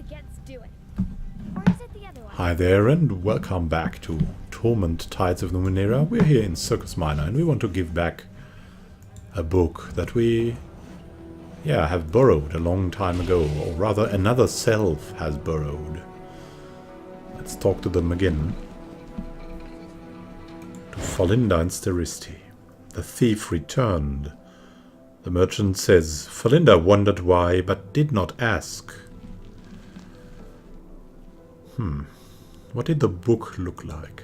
gets doing. Or is it the other one? Hi there and welcome back to Torment, Tides of Numenera. We're here in Circus Minor and we want to give back a book that we have borrowed a long time ago, or rather another self has borrowed. Let's talk to them again. To Falinda and Steristi. The thief returned. The merchant says Falinda wondered why, but did not ask. What did the book look like?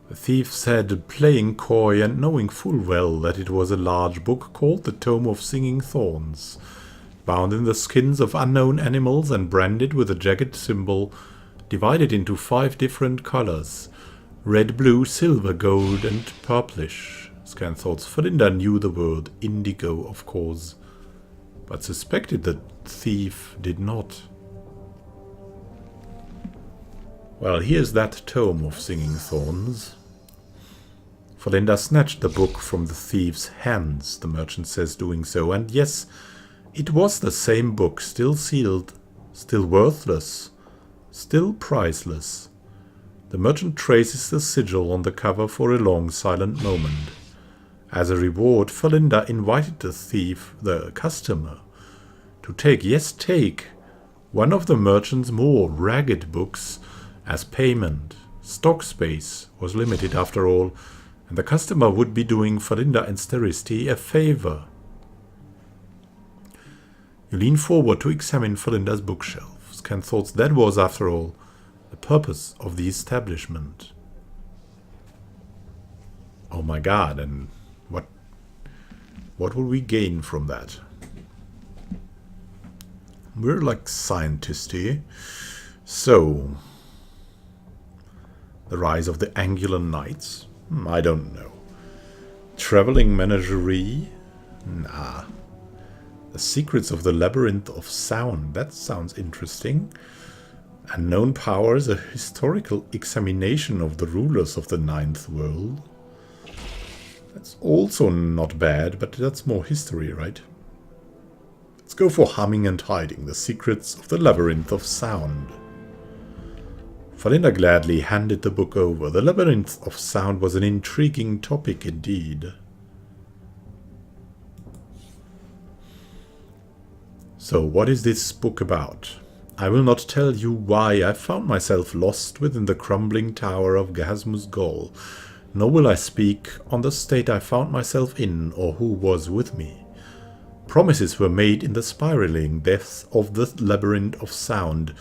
The thief said, playing coy and knowing full well that it was a large book called the Tome of Singing Thorns, bound in the skins of unknown animals and branded with a jagged symbol, divided into 5 different colors: red, blue, silver, gold, and purplish. Scan thoughts. Falinda knew the word indigo, of course, but suspected the thief did not. Well, here's that Tome of Singing Thorns. Falinda snatched the book from the thief's hands, the merchant says, doing so, and yes, it was the same book, still sealed, still worthless, still priceless. The merchant traces the sigil on the cover for a long silent moment. As a reward, Falinda invited the thief, the customer, to take one of the merchant's more ragged books as payment. Stock space was limited after all, and the customer would be doing Falinda and Steristi a favor. You lean forward to examine Falinda's bookshelf. Scan thoughts. That was, after all, the purpose of the establishment. Oh my god, and what will we gain from that? We're like scientists-y. So, the rise of the Angular Knights? I don't know. Traveling menagerie? Nah. The secrets of the Labyrinth of Sound? That sounds interesting. Unknown powers, a historical examination of the rulers of the Ninth World. That's also not bad, but that's more history, right? Let's go for Humming and Hiding, the secrets of the Labyrinth of Sound. Falinda gladly handed the book over. The Labyrinth of Sound was an intriguing topic indeed. So, what is this book about? I will not tell you why I found myself lost within the crumbling tower of Gasmus Gol, nor will I speak on the state I found myself in or who was with me. Promises were made in the spiraling depths of the Labyrinth of Sound,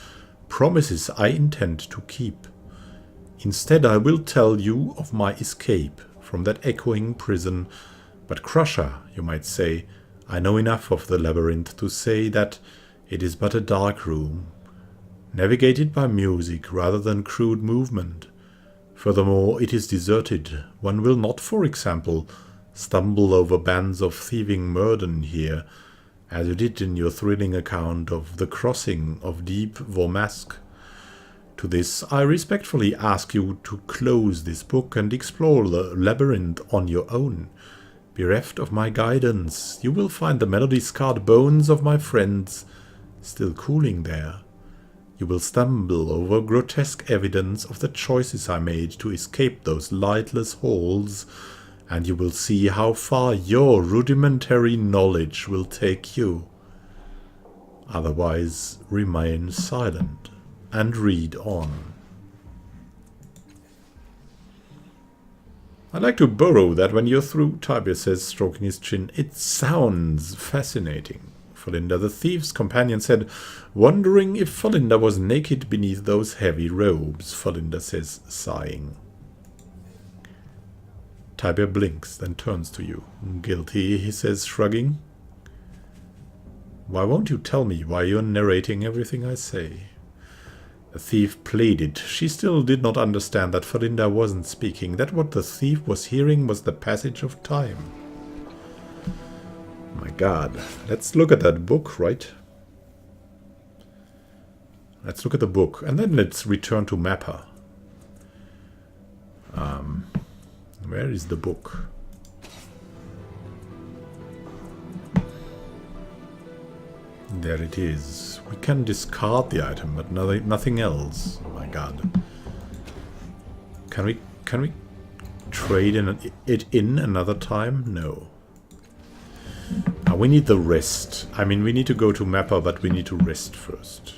promises I intend to keep. Instead, I will tell you of my escape from that echoing prison. But Crusher, you might say, I know enough of the labyrinth to say that it is but a dark room, navigated by music rather than crude movement. Furthermore, it is deserted. One will not, for example, stumble over bands of thieving Murden here, as you did in your thrilling account of the crossing of Deep Vormask. To this, I respectfully ask you to close this book and explore the labyrinth on your own. Bereft of my guidance, you will find the melody-scarred bones of my friends still cooling there. You will stumble over grotesque evidence of the choices I made to escape those lightless halls, and you will see how far your rudimentary knowledge will take you. Otherwise, remain silent and read on. I'd like to borrow that when you're through, Tiberius says, stroking his chin. It sounds fascinating. Falinda, the thief's companion, said, wondering if Falinda was naked beneath those heavy robes. Falinda says, sighing. Tiber blinks, then turns to you. Guilty, he says, shrugging. Why won't you tell me why you're narrating everything I say? The thief pleaded. She still did not understand that Falinda wasn't speaking, that what the thief was hearing was the passage of time. My god. Let's look at that book, right? Let's look at the book, and then let's return to Mappa. Where is the book? There it is. We can discard the item, but nothing else. Oh my god. Can we trade it in another time? No. We need the rest. I mean, we need to go to Mappa, but we need to rest first.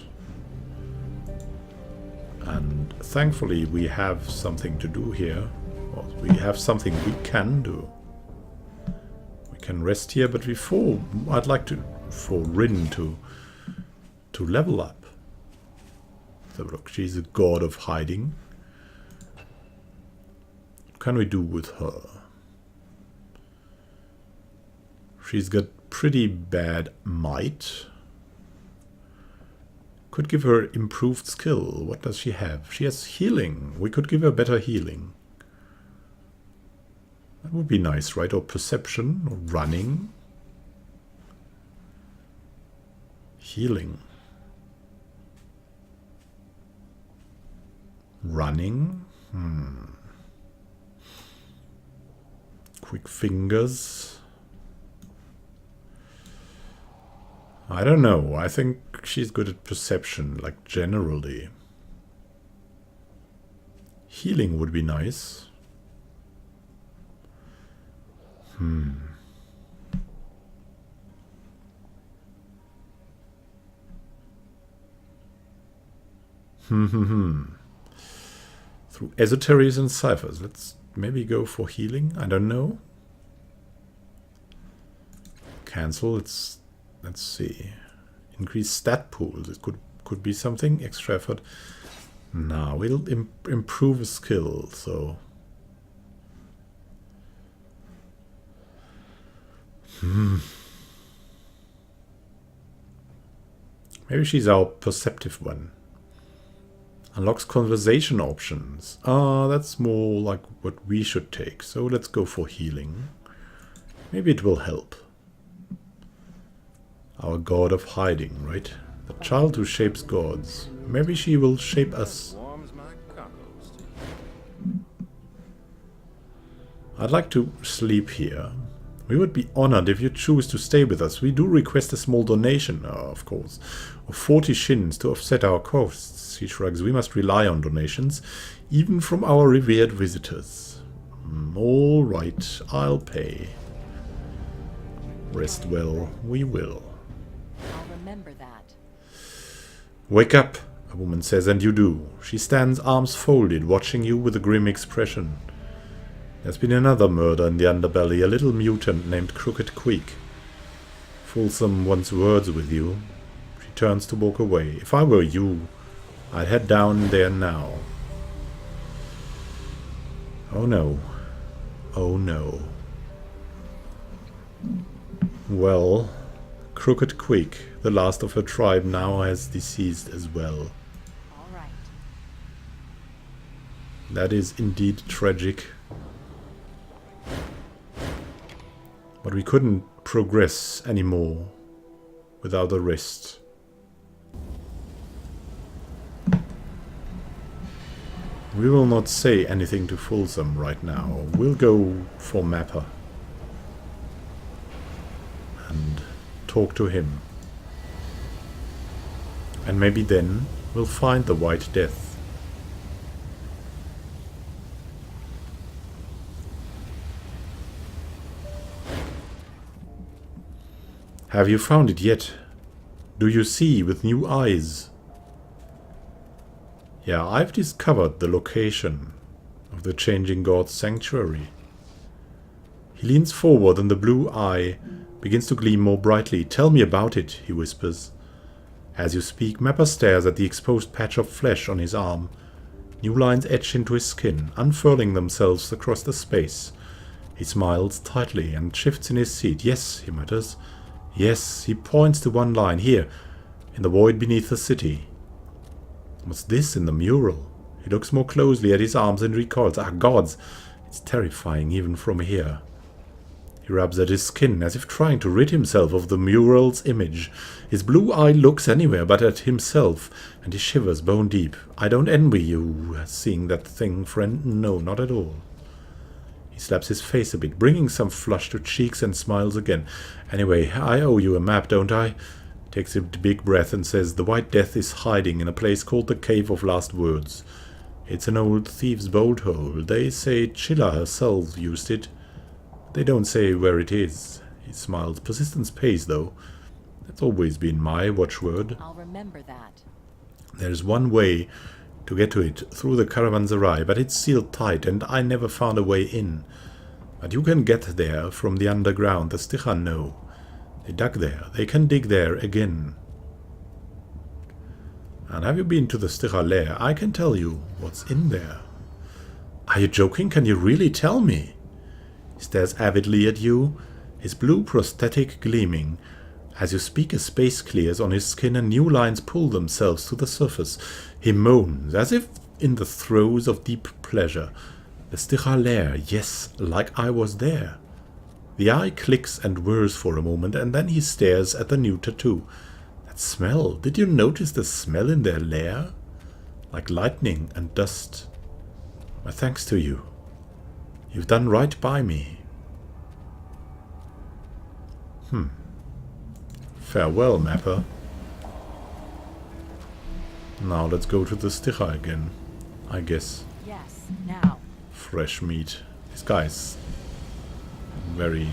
And thankfully we have something to do here. Well, we have something we can do. We can rest here, but before I'd like for Rin to level up. So look, she's a god of hiding. What can we do with her? She's got pretty bad might. Could give her improved skill. What does she have? She has healing. We could give her better healing. That would be nice, right? Or perception, or running. Healing. Running. Quick fingers. I don't know. I think she's good at perception, like generally. Healing would be nice. Through esoteries and ciphers. Let's maybe go for healing. I don't know. Cancel. Let's see. Increase stat pools. It could be something. Extra effort. Now we'll improve a skill. So maybe she's our perceptive one. Unlocks conversation options. That's more like what we should take. So let's go for healing. Maybe it will help. Our god of hiding, right? The child who shapes gods. Maybe she will shape us. I'd like to sleep here. We would be honored if you choose to stay with us. We do request a small donation, of course, of 40 shins to offset our costs. She shrugs. We must rely on donations, even from our revered visitors. All right, I'll pay. Rest well, we will. I'll remember that. Wake up, a woman says, and you do. She stands arms folded, watching you with a grim expression. There's been another murder in the underbelly, a little mutant named Crooked Queek. Fulsome wants words with you. She turns to walk away. If I were you, I'd head down there now. Oh no. Oh no. Well, Crooked Queek, the last of her tribe, now has deceased as well. All right. That is indeed tragic. But we couldn't progress anymore without a rest. We will not say anything to Fulsome right now. We'll go for Mappa and talk to him. And maybe then we'll find the White Death. Have you found it yet? Do you see with new eyes? Yeah, I've discovered the location of the Changing God's sanctuary. He leans forward and the blue eye begins to gleam more brightly. Tell me about it, he whispers. As you speak, Mappa stares at the exposed patch of flesh on his arm. New lines etch into his skin, unfurling themselves across the space. He smiles tightly and shifts in his seat. Yes, he mutters. Yes, he points to one line. Here, in the void beneath the city. What's this in the mural? He looks more closely at his arms and recoils. Ah, gods! It's terrifying even from here. He rubs at his skin as if trying to rid himself of the mural's image. His blue eye looks anywhere but at himself, and he shivers bone deep. I don't envy you seeing that thing, friend. No, not at all. He slaps his face a bit, bringing some flush to cheeks, and smiles again. Anyway, I owe you a map, don't I? Takes a big breath and says, "The White Death is hiding in a place called the Cave of Last Words. It's an old thief's bolt hole. They say Chilla herself used it. They don't say where it is." He smiles. "Persistence pays, though. That's always been my watchword." I'll remember that. "There's one way to get to it, through the caravanserai, but it's sealed tight, and I never found a way in. But you can get there from the underground. The Sticha know. They dug there. They can dig there again." "And have you been to the Sticha lair? I can tell you what's in there." "Are you joking? Can you really tell me?" He stares avidly at you, his blue prosthetic gleaming. As you speak, a space clears on his skin and new lines pull themselves to the surface. He moans, as if in the throes of deep pleasure. "The Sticha lair, yes, like I was there." The eye clicks and whirs for a moment, and then he stares at the new tattoo. "That smell! Did you notice the smell in their lair? Like lightning and dust. My thanks to you. You've done right by me." Farewell, Mapper. Now let's go to the Sticha again, I guess. Yes, now. Fresh meat. This guy's very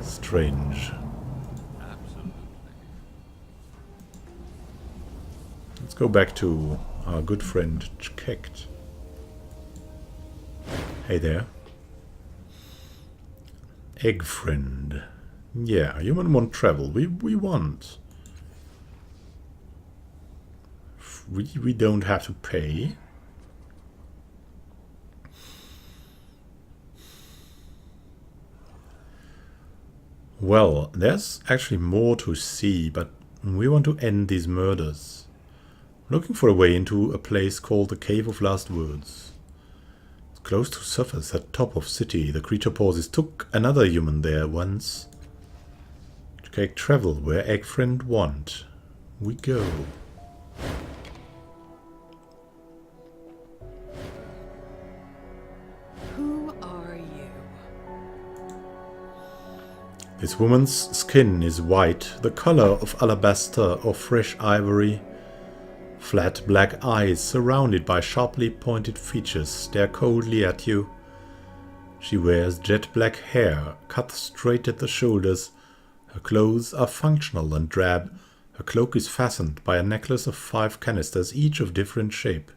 strange. Absolutely. Let's go back to our good friend Chkekt. Hey there. Egg friend. Yeah, human want travel. We want. We don't have to pay. Well, there's actually more to see, but we want to end these murders. Looking for a way into a place called the Cave of Last Words. It's close to surface at top of city. The creature pauses. Took another human there once. Take travel where egg friend want. We go. Who are you? This woman's skin is white, the color of alabaster or fresh ivory. Flat black eyes surrounded by sharply pointed features stare coldly at you. She wears jet black hair cut straight at the shoulders. Her clothes are functional and drab. Her cloak is fastened by a necklace of 5 canisters, each of different shape.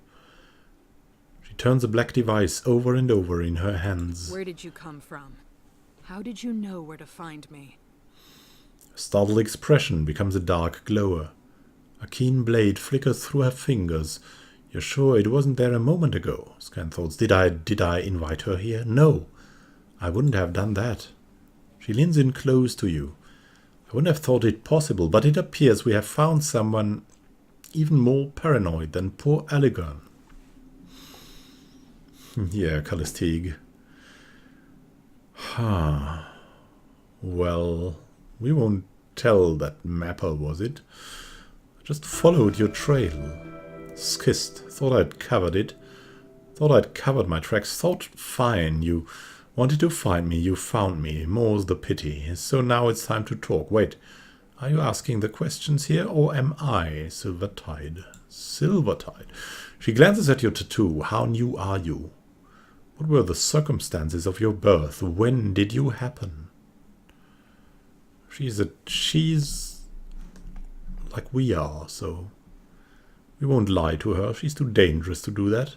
She turns a black device over and over in her hands. Where did you come from? How did you know where to find me? A startled expression becomes a dark glower. A keen blade flickers through her fingers. "You're sure it wasn't there a moment ago?" Scan thoughts. Did I invite her here? No, I wouldn't have done that. She leans in close to you. I wouldn't have thought it possible, but it appears we have found someone even more paranoid than poor Aligan. Yeah, Kallistig. Well, we won't tell that mapper, was it? I just followed your trail. Skissed. Thought I'd covered it. Thought I'd covered my tracks. Thought fine, you wanted to find me, you found me. More's the pity. So now it's time to talk. Wait, are you asking the questions here, or am I? Silvertide. Silvertide. She glances at your tattoo. How new are you? What were the circumstances of your birth? When did you happen? She's like we are, so we won't lie to her. She's too dangerous to do that.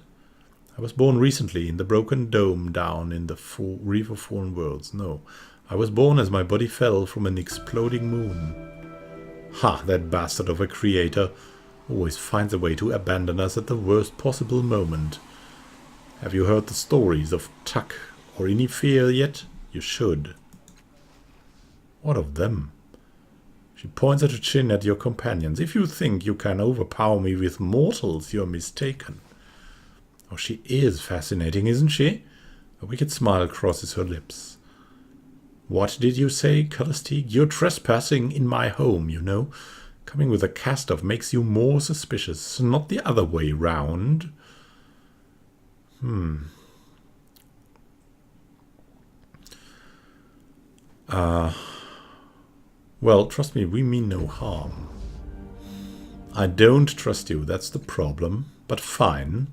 I was born recently in the broken dome down in the Reef of Fallen Worlds. No, I was born as my body fell from an exploding moon. Ha, that bastard of a creator always finds a way to abandon us at the worst possible moment. Have you heard the stories of Tuck or Inifear yet? You should. What of them? She points at her chin at your companions. If you think you can overpower me with mortals, you're mistaken. Oh, she is fascinating, isn't she? A wicked smile crosses her lips. What did you say, Kallistig? You're trespassing in my home, you know. Coming with a cast-off makes you more suspicious, not the other way round. Well, trust me, we mean no harm. I don't trust you, that's the problem. But fine.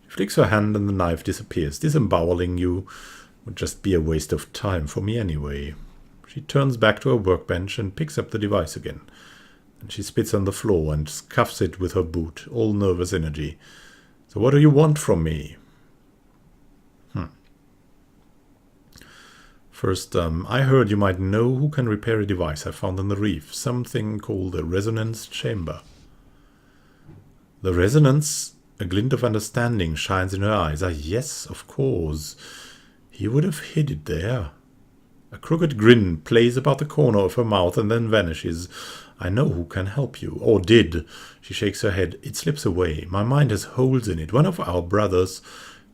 She flicks her hand and the knife disappears. Disemboweling you would just be a waste of time for me anyway. She turns back to her workbench and picks up the device again. And she spits on the floor and scuffs it with her boot, all nervous energy. So what do you want from me? First, I heard you might know who can repair a device I found in the reef. Something called a resonance chamber. The resonance, a glint of understanding shines in her eyes. Ah, yes, of course. He would have hid it there. A crooked grin plays about the corner of her mouth and then vanishes. I know who can help you. Or did. She shakes her head. It slips away. My mind has holes in it. One of our brothers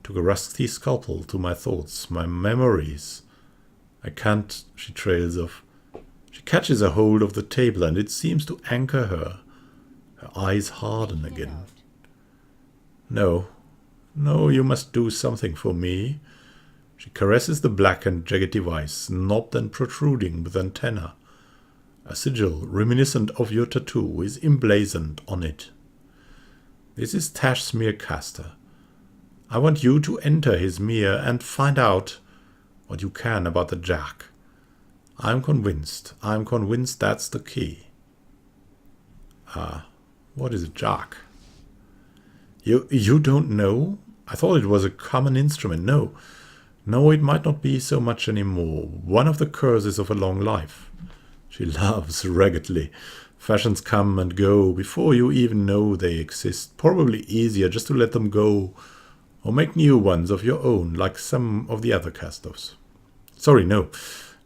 took a rusty scalpel to my thoughts, my memories. I can't, she trails off. She catches a hold of the table and it seems to anchor her. Her eyes harden again. No, you must do something for me. She caresses the black and jagged device, knobbed and protruding with antenna. A sigil reminiscent of your tattoo is emblazoned on it. This is Tash's Mircaster. I want you to enter his mirror and find out what you can about the Jack. I'm convinced that's the key. What is a Jack? You don't know? I thought it was a common instrument. No, it might not be so much anymore. One of the curses of a long life. She laughs raggedly. Fashions come and go before you even know they exist. Probably easier just to let them go, or make new ones of your own, like some of the other cast-offs. Sorry, no,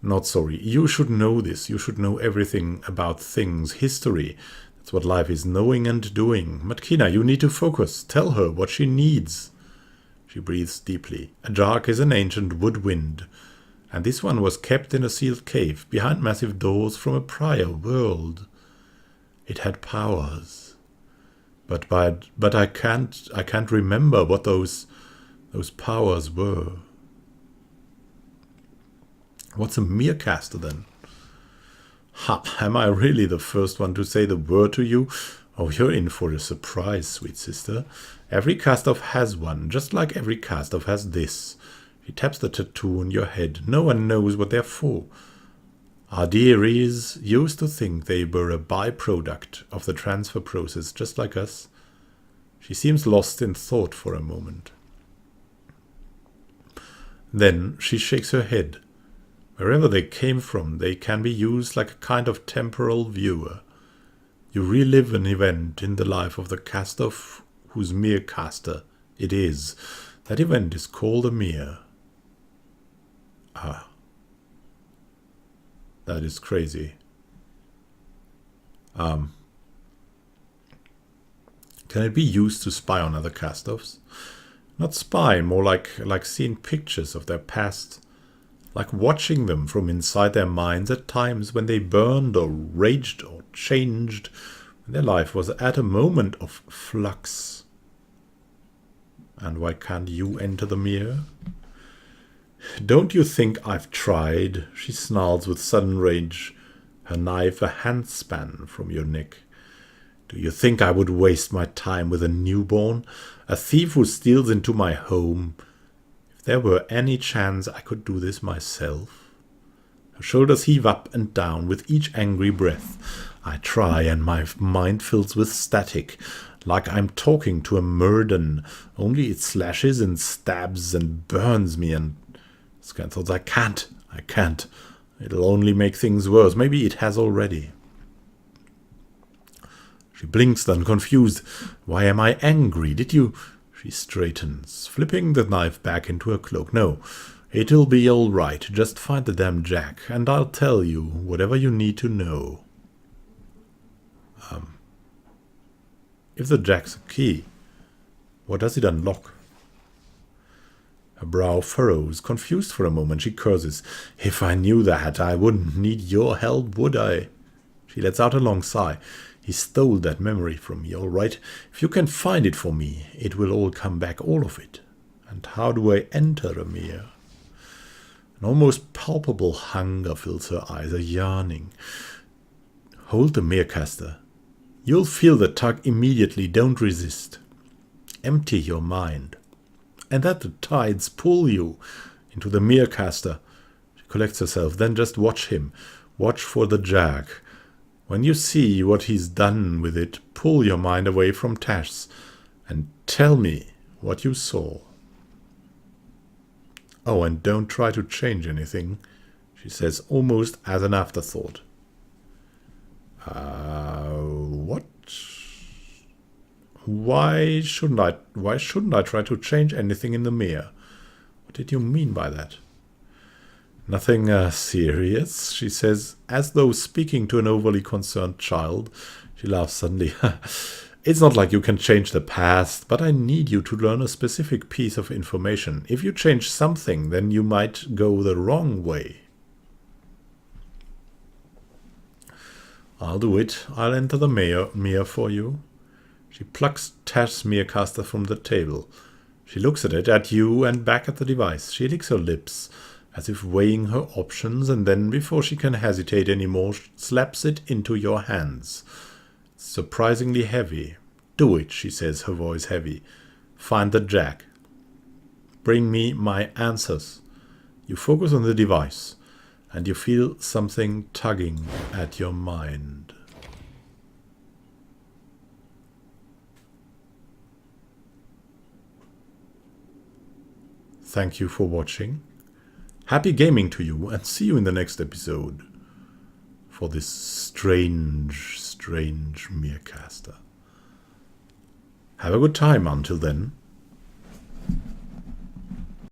not sorry. You should know this. You should know everything about things, history. That's what life is, knowing and doing. Matkina, you need to focus. Tell her what she needs. She breathes deeply. A Jark is an ancient woodwind, and this one was kept in a sealed cave, behind massive doors from a prior world. It had powers. But I can't remember what those powers were. What's a Mircaster then? Ha, am I really the first one to say the word to you? Oh, you're in for a surprise, sweet sister. Every cast-off has one, just like every cast-off has this. She taps the tattoo on your head. No one knows what they're for. Our dearies used to think they were a byproduct of the transfer process, just like us. She seems lost in thought for a moment. Then she shakes her head. Wherever they came from, they can be used like a kind of temporal viewer. You relive an event in the life of the cast-off whose Mircaster it is. That event is called a mirror. Ah. That is crazy. Can it be used to spy on other cast-offs? Not spy, more like seeing pictures of their past. Like watching them from inside their minds at times when they burned or raged or changed, when their life was at a moment of flux. And why can't you enter the mirror? Don't you think I've tried? She snarls with sudden rage, her knife a handspan from your neck. Do you think I would waste my time with a newborn? A thief who steals into my home? If there were any chance I could do this myself. Her shoulders heave up and down with each angry breath. I try and my mind fills with static, like I'm talking to a Murden, only it slashes and stabs and burns me and... Scantles, I can't. It'll only make things worse. Maybe it has already. She blinks then, confused. Why am I angry? Did you... She straightens, flipping the knife back into her cloak. No, it'll be all right. Just find the damn Jack, and I'll tell you whatever you need to know. If the Jack's a key, what does it unlock? Her brow furrows, confused for a moment. She curses. If I knew that, I wouldn't need your help, would I? She lets out a long sigh. He stole that memory from me, all right. If you can find it for me, it will all come back, all of it. And how do I enter a mirror? An almost palpable hunger fills her eyes, a yearning. Hold the Meercaster. You'll feel the tug immediately, don't resist. Empty your mind. And let the tides pull you into the Meercaster. She collects herself, then just watch him. Watch for the jag. When you see what he's done with it, pull your mind away from Tash and tell me what you saw. Oh, and don't try to change anything, she says almost as an afterthought. What? Why shouldn't I try to change anything in the mirror? What did you mean by that? Nothing serious, she says, as though speaking to an overly concerned child. She laughs suddenly. It's not like you can change the past, but I need you to learn a specific piece of information. If you change something, then you might go the wrong way. I'll do it. I'll enter the mirror for you. She plucks Tash's Meercaster from the table. She looks at you, and back at the device. She licks her lips, as if weighing her options, and then, before she can hesitate anymore, slaps it into your hands. It's surprisingly heavy. Do it, she says, her voice heavy. Find the jag. Bring me my answers. You focus on the device, and you feel something tugging at your mind. Thank you for watching. Happy gaming to you, and see you in the next episode for this strange Meercaster. Have a good time until then.